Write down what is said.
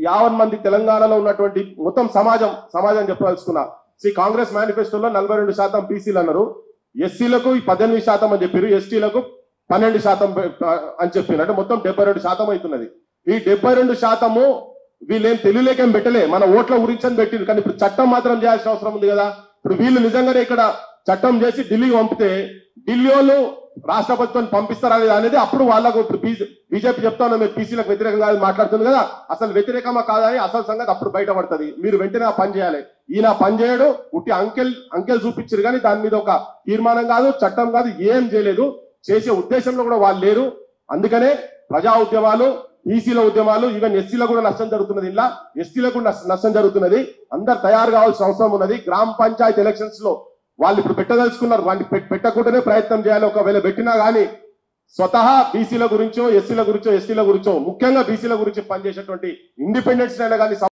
50 మంది తెలంగాణలో ఉన్నటువంటి మొత్తం సమాజం చెప్పదలుచుకున్నా. కాంగ్రెస్ మేనిఫెస్టోలో 42% బీసీలు అన్నారు, ఎస్సీలకు 18% అని చెప్పారు, ఎస్టీలకు 12% అని చెప్పారు. అంటే మొత్తం 72% అవుతున్నది. ఈ 72% వీళ్ళేం తెలియలేకేం పెట్టలే, మన ఓట్ల గురించి అని పెట్టిరు. కానీ ఇప్పుడు చట్టం మాత్రం చేయాల్సిన అవసరం ఉంది కదా. ఇప్పుడు వీళ్ళు నిజంగానే ఇక్కడ చట్టం చేసి ఢిల్లీకి పంపితే ఢిల్లీ వాళ్ళు రాష్ట్రపతితో పంపిస్తారా అనేది అప్పుడు వాళ్ళకు ఇప్పుడు బీజేపీ చెప్తా ఉన్నా మీరు పీసీలకు వ్యతిరేకంగా మాట్లాడుతుంది కదా, అసలు వ్యతిరేకమా కాదా అని అసలు సంగతి అప్పుడు బయటపడుతుంది. మీరు వెంటనే ఆ పని చేయాలి. ఈయన పని చేయడు, ఉట్టి అంకెల్ చూపించారు కానీ దాని మీద ఒక తీర్మానం కాదు, చట్టం కాదు, ఏం చేయలేదు. చేసే ఉద్దేశంలో కూడా వాళ్ళు లేరు. అందుకనే ప్రజా ఉద్యమాలు, బీసీల ఉద్యమాలు, ఈవెన్ ఎస్సీలో కూడా నష్టం జరుగుతున్నది, ఇలా ఎస్టీలకు కూడా నష్టం జరుగుతున్నది. అందరు తయారు కావాల్సిన అవసరం ఉన్నది. గ్రామ పంచాయతీ ఎలక్షన్స్ లో వాళ్ళు ఇప్పుడు పెట్టదలుచుకున్నారు, వాటిని పెట్టకుండానే ప్రయత్నం చేయాలి. ఒకవేళ పెట్టినా కానీ స్వతహా బీసీల గురించో ఎస్సీల గురించో ఎస్టీల గురించో ముఖ్యంగా బీసీల గురించి పనిచేసేటువంటి ఇండిపెండెంట్స్ అయినా కానీ